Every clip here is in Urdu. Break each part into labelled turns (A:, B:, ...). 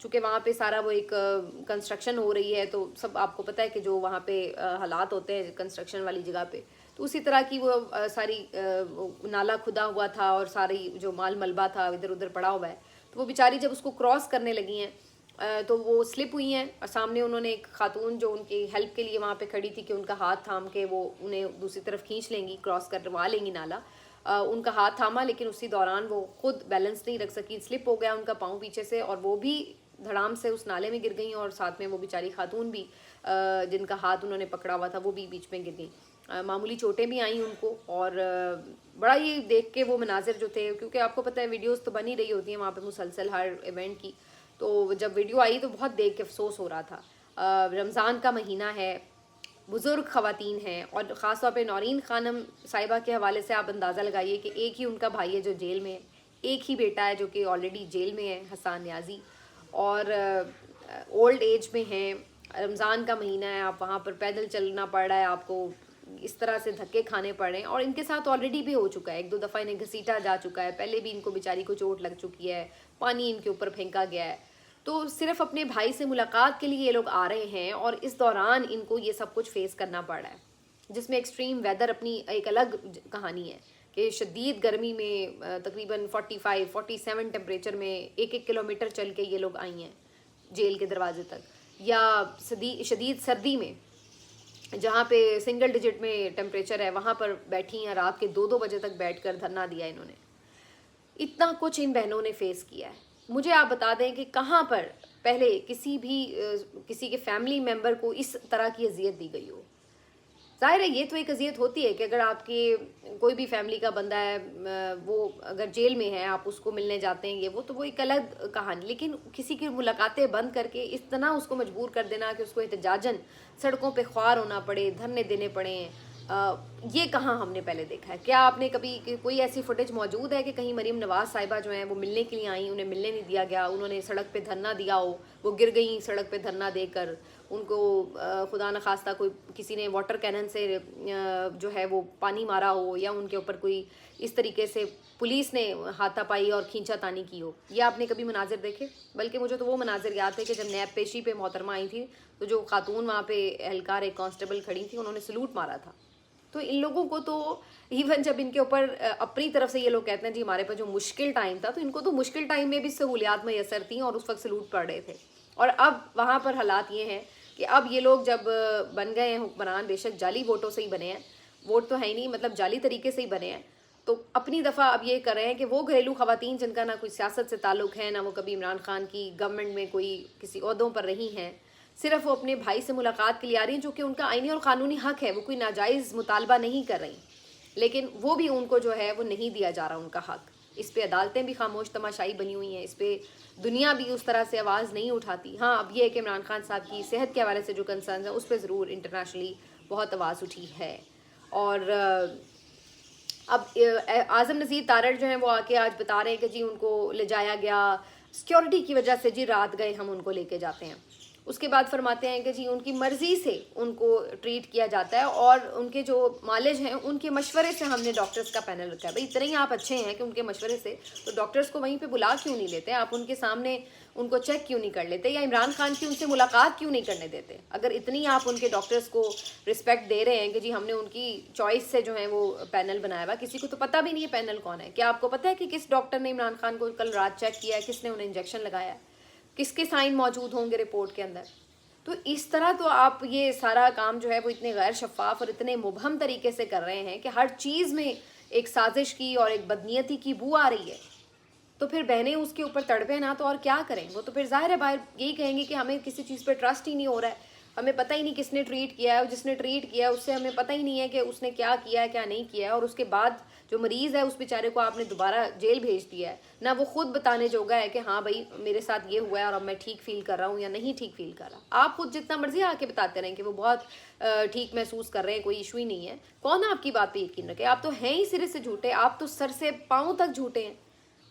A: چونکہ وہاں پہ سارا وہ ایک کنسٹرکشن ہو رہی ہے، تو سب آپ کو پتہ ہے کہ جو وہاں پہ حالات ہوتے ہیں کنسٹرکشن والی جگہ پہ، تو اسی طرح کی وہ ساری نالا کھدا ہوا تھا اور ساری جو مال ملبہ تھا ادھر ادھر پڑا ہوا ہے. تو وہ بیچاری جب اس کو کراس کرنے لگی ہیں تو وہ سلپ ہوئی ہیں، اور سامنے انہوں نے ایک خاتون جو ان کی ہیلپ کے لیے وہاں پہ کھڑی تھی کہ ان کا ہاتھ تھام کے وہ انہیں دوسری طرف کھینچ لیں گی، کراس کروا لیں گی نالا، ان کا ہاتھ تھاما، لیکن اسی دوران وہ خود بیلنس نہیں رکھ سکی، سلپ ہو گیا ان کا پاؤں پیچھے سے، اور وہ بھی دھڑام سے اس نالے میں گر گئیں، اور ساتھ میں وہ بیچاری خاتون بھی جن کا ہاتھ انہوں نے پکڑا ہوا تھا وہ بھی بیچ میں گر گئیں. معمولی چوٹیں بھی آئیں ان کو، اور بڑا یہ دیکھ کے وہ مناظر جو تھے، کیونکہ آپ کو پتہ ہے ویڈیوز تو بن ہی رہی ہوتی ہیں وہاں پہ مسلسل ہر ایونٹ کی، تو جب ویڈیو آئی تو بہت دیکھ کے افسوس ہو رہا تھا. رمضان کا مہینہ ہے، بزرگ خواتین ہیں، اور خاص طور پہ نورین خانم صاحبہ کے حوالے سے آپ اندازہ لگائیے کہ ایک ہی ان کا بھائی ہے جو جیل میں ہے، ایک ہی بیٹا ہے جو کہ آلریڈی جیل میں ہے، حسان نیازی، اور اولڈ ایج میں ہیں. رمضان کا مہینہ ہے، آپ وہاں پر پیدل چلنا پڑ رہا ہے، آپ کو اس طرح سے دھکے کھانے پڑ رہے ہیں، اور ان کے ساتھ آلریڈی بھی ہو چکا ہے، ایک دو دفعہ انہیں گھسیٹا جا چکا ہے، پہلے بھی ان کو بیچاری کو چوٹ لگ چکی ہے، پانی ان کے اوپر پھینکا گیا ہے. تو صرف اپنے بھائی سے ملاقات کے لیے یہ لوگ آ رہے ہیں، اور اس دوران ان کو یہ سب کچھ فیس کرنا پڑ رہا ہے، جس میں ایکسٹریم ویدر اپنی ایک الگ کہانی ہے کہ شدید گرمی میں تقریباً 45 47 ٹمپریچر میں 1 کلومیٹر چل کے یہ لوگ آئی ہیں جیل کے دروازے تک، یا شدید سردی میں جہاں پہ سنگل ڈیجٹ میں ٹمپریچر ہے وہاں پر بیٹھی ہیں، رات کے 2 بجے تک بیٹھ کر دھرنا دیا انہوں نے. اتنا کچھ ان بہنوں نے فیس کیا ہے. مجھے آپ بتا دیں کہ کہاں پر پہلے کسی کے فیملی ممبر کو اس طرح کی اذیت دی گئی ہو. ظاہر ہے یہ تو ایک اذیت ہوتی ہے کہ اگر آپ کے کوئی بھی فیملی کا بندہ ہے وہ اگر جیل میں ہے، آپ اس کو ملنے جاتے ہیں، وہ تو وہ ایک الگ کہانی، لیکن کسی کی ملاقاتیں بند کر کے اس طرح اس کو مجبور کر دینا کہ اس کو احتجاجاً سڑکوں پہ خوار ہونا پڑے، دھرنے دینے پڑے، یہ کہاں ہم نے پہلے دیکھا ہے؟ کیا آپ نے کبھی کوئی ایسی فوٹیج موجود ہے کہ کہیں مریم نواز صاحبہ جو ہیں وہ ملنے کے لیے آئیں، انہیں ملنے نہیں دیا گیا، انہوں نے سڑک پہ دھرنا دیا ہو، وہ گر گئیں سڑک پہ دھرنا دے کر، ان کو خدا نخواستہ کوئی کسی نے واٹر کینن سے جو ہے وہ پانی مارا ہو، یا ان کے اوپر کوئی اس طریقے سے پولیس نے ہاتھا پائی اور کھینچا تانی کی ہو؟ یہ آپ نے کبھی مناظر دیکھے؟ بلکہ مجھے تو وہ مناظر یاد ہے کہ جب نیب پیشی پہ محترمہ آئی تھی تو جو خاتون وہاں پہ اہلکار ایک کانسٹیبل کھڑی تھی انہوں نے سلوٹ مارا تھا. تو ان لوگوں کو تو ایون جب ان کے اوپر اپنی طرف سے یہ لوگ کہتے ہیں جی ہمارے پاس جو مشکل ٹائم تھا، تو ان کو تو مشکل ٹائم میں بھی سہولیات میسر تھیں اور اس وقت سلوٹ پڑ رہے تھے. اور اب وہاں پر حالات یہ ہیں کہ اب یہ لوگ جب بن گئے ہیں حکمران، بے شک جعلی ووٹوں سے ہی بنے ہیں، ووٹ تو ہے ہی نہیں، مطلب جعلی طریقے سے ہی بنے ہیں، تو اپنی دفعہ اب یہ کر رہے ہیں کہ وہ گھریلو خواتین جن کا نہ کوئی سیاست سے تعلق ہے، نہ وہ کبھی عمران خان کی گورنمنٹ میں کوئی کسی عہدوں پر رہی ہیں، صرف وہ اپنے بھائی سے ملاقات کے لیے آ رہی ہیں، جو کہ ان کا آئینی اور قانونی حق ہے، وہ کوئی ناجائز مطالبہ نہیں کر رہی، لیکن وہ بھی ان کو جو ہے وہ نہیں دیا جا رہا ان کا حق. اس پہ عدالتیں بھی خاموش تماشائی بنی ہوئی ہیں، اس پہ دنیا بھی اس طرح سے آواز نہیں اٹھاتی. ہاں اب یہ ہے کہ عمران خان صاحب کی صحت کے حوالے سے جو کنسرنز ہیں اس پہ ضرور انٹرنیشنلی بہت آواز اٹھی ہے. اور اب اعظم نذیر تارڑ جو ہیں وہ آ کے آج بتا رہے ہیں کہ جی ان کو لے جایا گیا سیکیورٹی کی وجہ سے، جی رات گئے ہم ان کو لے کے جاتے ہیں. اس کے بعد فرماتے ہیں کہ جی ان کی مرضی سے ان کو ٹریٹ کیا جاتا ہے، اور ان کے جو معالج ہیں ان کے مشورے سے ہم نے ڈاکٹرز کا پینل رکھا ہے. بھائی اتنے ہی آپ اچھے ہیں کہ ان کے مشورے سے، تو ڈاکٹرز کو وہیں پہ بلا کیوں نہیں لیتے آپ؟ ان کے سامنے ان کو چیک کیوں نہیں کر لیتے؟ یا عمران خان کی ان سے ملاقات کیوں نہیں کرنے دیتے؟ اگر اتنی آپ ان کے ڈاکٹرز کو رسپیکٹ دے رہے ہیں کہ جی ہم نے ان کی چوائس سے جو ہے وہ پینل بنایا ہوا، کسی کو تو پتہ بھی نہیں ہے پینل کون ہے. کیا آپ کو پتہ ہے کہ کس ڈاکٹر نے عمران خان کو کل رات چیک کیا ہے، کس نے انہیں انجیکشن لگایا ہے، کس کے سائن موجود ہوں گے رپورٹ کے اندر؟ تو اس طرح تو آپ یہ سارا کام جو ہے وہ اتنے غیر شفاف اور اتنے مبہم طریقے سے کر رہے ہیں کہ ہر چیز میں ایک سازش کی اور ایک بدنیتی کی بو آ رہی ہے. تو پھر بہنیں اس کے اوپر تڑپیں نا، تو اور کیا کریں؟ وہ تو پھر ظاہر ہے باہر یہی کہیں گے کہ ہمیں کسی چیز پہ ٹرسٹ ہی نہیں ہو رہا ہے، ہمیں پتہ ہی نہیں کس نے ٹریٹ کیا ہے، اور جس نے ٹریٹ کیا ہے اس سے ہمیں پتہ ہی نہیں ہے کہ اس نے کیا کیا ہے کیا نہیں کیا ہے. اور اس کے بعد جو مریض ہے اس بیچارے کو آپ نے دوبارہ جیل بھیج دیا ہے، نہ وہ خود بتانے جوگا ہے کہ ہاں بھائی میرے ساتھ یہ ہوا ہے اور اب میں ٹھیک فیل کر رہا ہوں یا نہیں ٹھیک فیل کر رہا. آپ خود جتنا مرضی آ کے بتاتے رہیں کہ وہ بہت ٹھیک محسوس کر رہے ہیں، کوئی ایشو ہی نہیں ہے. کون آپ کی بات پہ یقین رکھے؟ آپ تو ہیں ہی سرے سے جھوٹے، آپ تو سر سے پاؤں تک جھوٹے ہیں.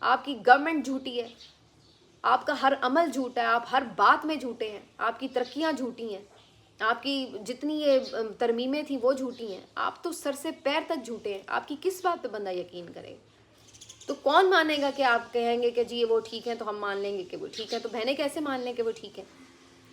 A: آپ کی گورنمنٹ جھوٹی ہے، آپ کا ہر عمل جھوٹا ہے، آپ ہر بات میں جھوٹے ہیں، آپ کی ترقیاں جھوٹی ہیں، آپ کی جتنی یہ ترمیمیں تھیں وہ جھوٹی ہیں. آپ تو سر سے پیر تک جھوٹے ہیں. آپ کی کس بات پہ بندہ یقین کرے؟ تو کون مانے گا کہ آپ کہیں گے کہ جی وہ ٹھیک ہے تو ہم مان لیں گے کہ وہ ٹھیک ہے؟ تو بہنیں کیسے مان لیں کہ وہ ٹھیک ہے؟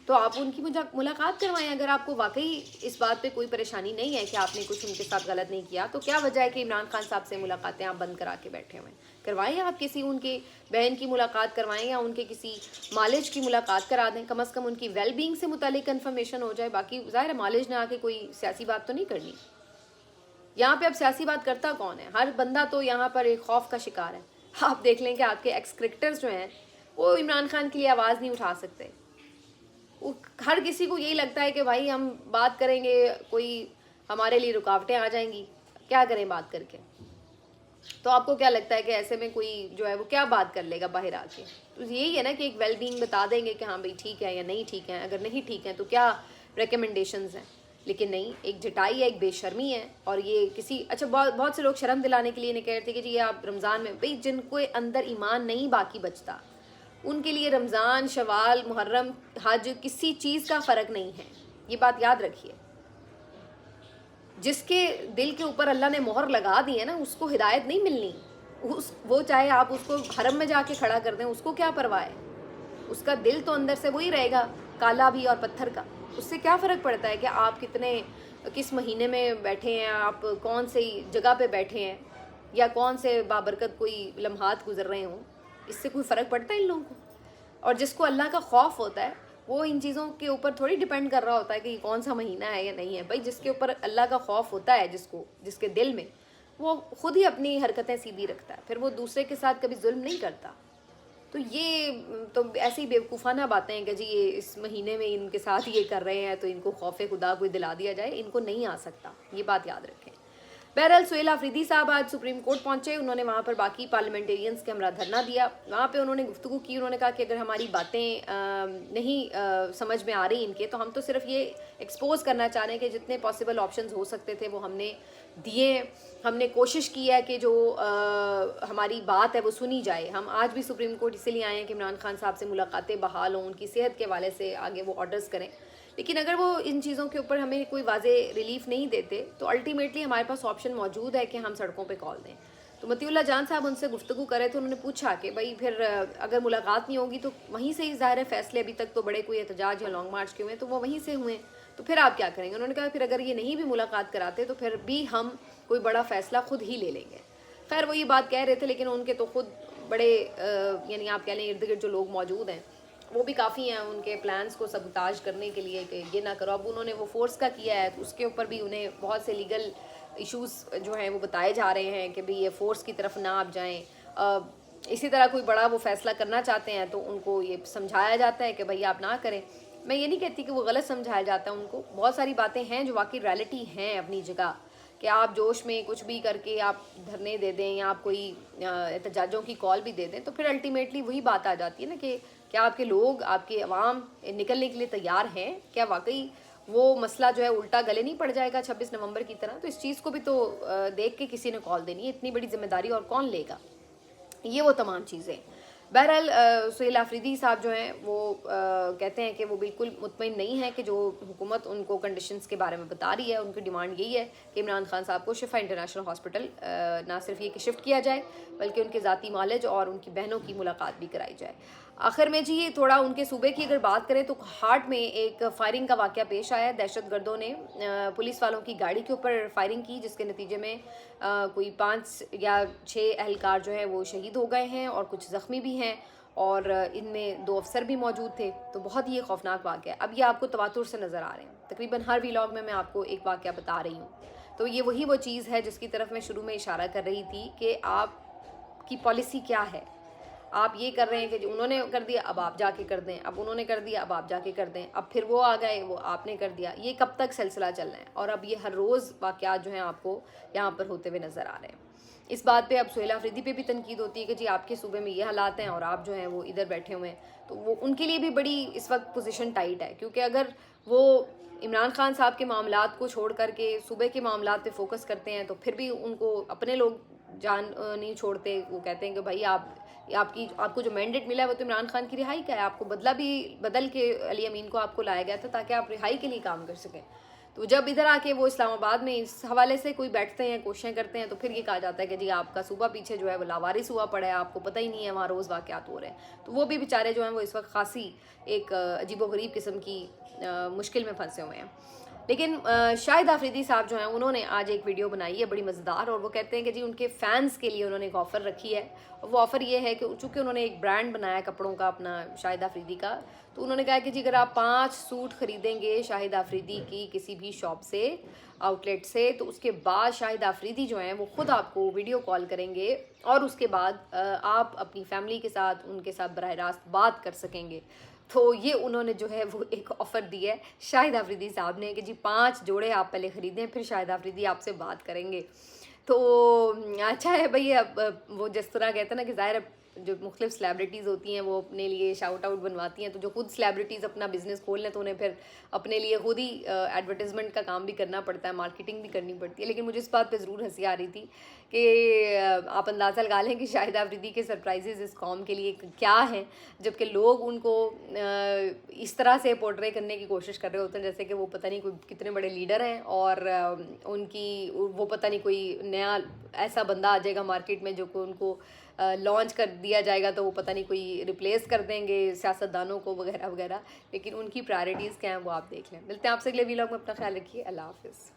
A: تو آپ ان کی ملاقات کروائیں. اگر آپ کو واقعی اس بات پہ کوئی پریشانی نہیں ہے کہ آپ نے کچھ ان کے ساتھ غلط نہیں کیا، تو کیا وجہ ہے کہ عمران خان صاحب سے ملاقاتیں آپ بند کرا کے بیٹھے ہوئے ہیں؟ کروائیں آپ کسی ان کے بہن کی ملاقات کروائیں، یا ان کے کسی مالج کی ملاقات کرا دیں، کم از کم ان کی ویل بینگ سے متعلق کنفرمیشن ہو جائے. باقی ظاہر ہے مالج نے آ کے کوئی سیاسی بات تو نہیں کرنی. یہاں پہ اب سیاسی بات کرتا کون ہے؟ ہر بندہ تو یہاں پر ایک خوف کا شکار ہے. آپ دیکھ لیں کہ آپ کے ایکس کرکٹرز جو ہیں وہ عمران خان کے لیے آواز نہیں اٹھا سکتے. ہر کسی کو یہی لگتا ہے کہ بھائی ہم بات کریں گے کوئی ہمارے لیے رکاوٹیں آ جائیں گی، کیا کریں بات کر کے؟ تو آپ کو کیا لگتا ہے کہ ایسے میں کوئی جو ہے وہ کیا بات کر لے گا باہر آ کے؟ تو یہی ہے نا کہ ایک ویل بینگ بتا دیں گے کہ ہاں بھائی ٹھیک ہے یا نہیں ٹھیک ہے. اگر نہیں ٹھیک ہے تو کیا ریکمنڈیشنز ہیں؟ لیکن نہیں، ایک جٹائی ہے، ایک بے شرمی ہے. اور یہ کسی اچھا بہت سے لوگ شرم دلانے کے لیے نہیں کہہ رہے تھے کہ جی یہ آپ رمضان میں، بھائی جن کو اندر ایمان نہیں باقی بچتا ان کے لیے رمضان، شوال، محرم، حج کسی چیز کا فرق نہیں ہے. یہ بات یاد رکھیے. جس کے دل کے اوپر اللہ نے مہر لگا دی ہے نا، اس کو ہدایت نہیں ملنی. وہ چاہے آپ اس کو حرم میں جا کے کھڑا کر دیں، اس کو کیا پرواہ ہے؟ اس کا دل تو اندر سے وہی رہے گا، کالا بھی اور پتھر کا. اس سے کیا فرق پڑتا ہے کہ آپ کس مہینے میں بیٹھے ہیں، آپ کون سی جگہ پہ بیٹھے ہیں، یا کون سے بابرکت کوئی لمحات گزر رہے ہوں؟ اس سے کوئی فرق پڑتا ہے ان لوگوں کو؟ اور جس کو اللہ کا خوف ہوتا ہے وہ ان چیزوں کے اوپر تھوڑی ڈیپینڈ کر رہا ہوتا ہے کہ یہ کون سا مہینہ ہے یا نہیں ہے. بھائی جس کے اوپر اللہ کا خوف ہوتا ہے، جس کے دل میں، وہ خود ہی اپنی حرکتیں سیدھی رکھتا ہے، پھر وہ دوسرے کے ساتھ کبھی ظلم نہیں کرتا. تو یہ تو ایسی بیوقوفانہ باتیں ہیں کہ جی یہ اس مہینے میں ان کے ساتھ یہ کر رہے ہیں تو ان کو خوف خدا کوئی دلا دیا جائے. ان کو نہیں آ سکتا، یہ بات یاد رکھیں. بہرحال سہیل آفریدی صاحب آج سپریم کورٹ پہنچے. انہوں نے وہاں پر باقی پارلیمنٹیرینز کے ہمراہ دھرنا دیا. وہاں پہ انہوں نے گفتگو کی. انہوں نے کہا کہ اگر ہماری باتیں نہیں سمجھ میں آ رہی ان کے، تو ہم تو صرف یہ ایکسپوز کرنا چاہ رہے ہیں کہ جتنے پاسبل آپشنز ہو سکتے تھے وہ ہم نے دیے. ہم نے کوشش کی ہے کہ جو ہماری بات ہے وہ سنی جائے. ہم آج بھی سپریم کورٹ اسی لیے آئے ہیں کہ عمران خان صاحب سے ملاقاتیں بحال ہوں، ان کی صحت کے حوالے سے آگے وہ آرڈرز کریں. لیکن اگر وہ ان چیزوں کے اوپر ہمیں کوئی واضح ریلیف نہیں دیتے تو الٹیمیٹلی ہمارے پاس آپشن موجود ہے کہ ہم سڑکوں پہ کال دیں. تو مطیع اللہ جان صاحب ان سے گفتگو کرے تھے. انہوں نے پوچھا کہ بھائی پھر اگر ملاقات نہیں ہوگی تو وہیں سے ہی ظاہر ہے فیصلے، ابھی تک تو بڑے کوئی احتجاج یا لانگ مارچ کے ہوئے تو وہ وہیں سے ہوئے، تو پھر آپ کیا کریں گے؟ انہوں نے کہا پھر اگر یہ نہیں بھی ملاقات کراتے تو پھر بھی ہم کوئی بڑا فیصلہ خود ہی لے لیں گے. خیر وہ یہ بات کہہ رہے تھے، لیکن ان کے تو خود بڑے یعنی آپ کہہ لیں ارد گرد جو لوگ موجود ہیں وہ بھی کافی ہیں ان کے پلانز کو سبوتاج کرنے کے لیے کہ یہ نہ کرو. اب انہوں نے وہ فورس کا کیا ہے تو اس کے اوپر بھی انہیں بہت سے لیگل ایشوز جو ہیں وہ بتائے جا رہے ہیں کہ بھی یہ فورس کی طرف نہ آپ جائیں. اسی طرح کوئی بڑا وہ فیصلہ کرنا چاہتے ہیں تو ان کو یہ سمجھایا جاتا ہے کہ بھائی آپ نہ کریں. میں یہ نہیں کہتی کہ وہ غلط سمجھایا جاتا ہے ان کو، بہت ساری باتیں ہیں جو واقعی ریالٹی ہیں اپنی جگہ، کہ آپ جوش میں کچھ بھی کر کے آپ دھرنے دے دیں یا آپ کوئی احتجاجوں کی کال بھی دے دیں تو پھر الٹیمیٹلی وہی بات آ جاتی ہے نا کہ کیا آپ کے لوگ، آپ کے عوام نکلنے کے لیے تیار ہیں؟ کیا واقعی وہ مسئلہ جو ہے الٹا گلے نہیں پڑ جائے گا 26 نومبر کی طرح؟ تو اس چیز کو بھی تو دیکھ کے کسی نے کال دینی ہے. اتنی بڑی ذمہ داری اور کون لے گا؟ یہ وہ تمام چیزیں. بہرحال سہیل آفریدی صاحب جو ہیں وہ کہتے ہیں کہ وہ بالکل مطمئن نہیں ہے کہ جو حکومت ان کو کنڈیشنز کے بارے میں بتا رہی ہے، ان کی ڈیمانڈ یہی ہے کہ عمران خان صاحب کو شفا انٹرنیشنل ہاسپٹل نہ صرف یہ کہ شفٹ کیا جائے بلکہ ان کے ذاتی معالج اور ان کی بہنوں کی ملاقات بھی کرائی جائے. آخر میں جی تھوڑا ان کے صوبے کی اگر بات کریں تو ہارٹ میں ایک فائرنگ کا واقعہ پیش آیا ہے. دہشت گردوں نے پولیس والوں کی گاڑی کے اوپر فائرنگ کی جس کے نتیجے میں کوئی 5 یا 6 اہلکار جو ہے وہ شہید ہو گئے ہیں اور کچھ زخمی بھی ہیں، اور ان میں 2 افسر بھی موجود تھے. تو بہت ہی خوفناک واقعہ ہے. اب یہ آپ کو تواتر سے نظر آ رہے ہیں. تقریباً ہر ویلاگ میں آپ کو ایک واقعہ بتا رہی ہوں. تو یہ وہی وہ چیز ہے جس کی طرف میں شروع میں اشارہ کر رہی تھی کہ آپ کی پالیسی کیا ہے. آپ یہ کر رہے ہیں کہ انہوں نے کر دیا اب آپ جا کے کر دیں، اب انہوں نے کر دیا اب آپ جا کے کر دیں، اب پھر وہ آ گئے وہ آپ نے کر دیا. یہ کب تک سلسلہ چلنا ہے؟ اور اب یہ ہر روز واقعات جو ہیں آپ کو یہاں پر ہوتے ہوئے نظر آ رہے ہیں. اس بات پہ اب سہیل آفریدی پہ بھی تنقید ہوتی ہے کہ جی آپ کے صوبے میں یہ حالات ہیں اور آپ جو ہیں وہ ادھر بیٹھے ہوئے ہیں. تو وہ ان کے لیے بھی بڑی اس وقت پوزیشن ٹائٹ ہے، کیونکہ اگر وہ عمران خان صاحب کے معاملات کو چھوڑ کر کے صوبے کے معاملات پہ فوکس کرتے ہیں تو پھر بھی ان کو اپنے لوگ جان نہیں چھوڑتے. وہ کہتے ہیں کہ بھائی آپ کو جو مینڈیٹ ملا ہے وہ تو عمران خان کی رہائی کا ہے. آپ کو بدلہ بھی بدل کے علی امین کو آپ کو لایا گیا تھا تاکہ آپ رہائی کے لیے کام کر سکیں. تو جب ادھر آ کے وہ اسلام آباد میں اس حوالے سے کوئی بیٹھتے ہیں، کوششیں کرتے ہیں، تو پھر یہ کہا جاتا ہے کہ جی آپ کا صوبہ پیچھے جو ہے وہ لاوارث ہوا پڑا ہے، آپ کو پتہ ہی نہیں ہے وہاں روز واقعات ہو رہے ہیں. تو وہ بھی بیچارے جو ہیں وہ اس وقت خاصی ایک عجیب و غریب قسم کی مشکل میں پھنسے ہوئے ہیں. لیکن شاہد آفریدی صاحب جو ہیں انہوں نے آج ایک ویڈیو بنائی ہے بڑی مزیدار، اور وہ کہتے ہیں کہ جی ان کے فینس کے لیے انہوں نے ایک آفر رکھی ہے. وہ آفر یہ ہے کہ چونکہ انہوں نے ایک برانڈ بنایا کپڑوں کا اپنا شاہد آفریدی کا، تو انہوں نے کہا کہ جی اگر آپ 5 سوٹ خریدیں گے شاہد آفریدی کی کسی بھی شاپ سے، آؤٹ لیٹ سے، تو اس کے بعد شاہد آفریدی جو ہیں وہ خود آپ کو ویڈیو کال کریں گے، اور اس کے بعد آپ اپنی فیملی کے ساتھ ان کے ساتھ براہ راست بات کر سکیں گے. تو یہ انہوں نے جو ہے وہ ایک آفر دی ہے شاہد آفریدی صاحب نے کہ جی 5 جوڑے آپ پہلے خریدیں، پھر شاہد آفریدی آپ سے بات کریں گے. تو اچھا ہے بھئی. اب وہ جس طرح کہتے ہیں نا کہ ظاہر ہے جو مختلف سلیبریٹیز ہوتی ہیں وہ اپنے لیے شاؤٹ آؤٹ بنواتی ہیں، تو جو خود سلیبریٹیز اپنا بزنس کھول لیں تو انہیں پھر اپنے لیے خود ہی ایڈورٹیزمنٹ کا کام بھی کرنا پڑتا ہے، مارکیٹنگ بھی کرنی پڑتی ہے. لیکن مجھے اس بات پہ ضرور ہنسی آ رہی تھی کہ آپ اندازہ لگا لیں کہ شاہد آفریدی کے سرپرائزز اس قوم کے لیے کیا ہیں، جبکہ لوگ ان کو اس طرح سے پورٹرے کرنے کی کوشش کر رہے ہوتے ہیں جیسے کہ وہ پتہ نہیں کوئی کتنے بڑے لیڈر ہیں، اور ان کی وہ پتہ نہیں کوئی نیا ایسا بندہ آ جائے گا مارکیٹ میں جو کہ ان کو لانچ کر دیا جائے گا تو وہ پتہ نہیں کوئی ریپلیس کر دیں گے سیاستدانوں کو وغیرہ وغیرہ. لیکن ان کی پرائرٹیز کیا ہیں وہ آپ دیکھ لیں. ملتے ہیں آپ سے اگلے ویلاگ میں. اپنا خیال رکھیے. اللہ حافظ.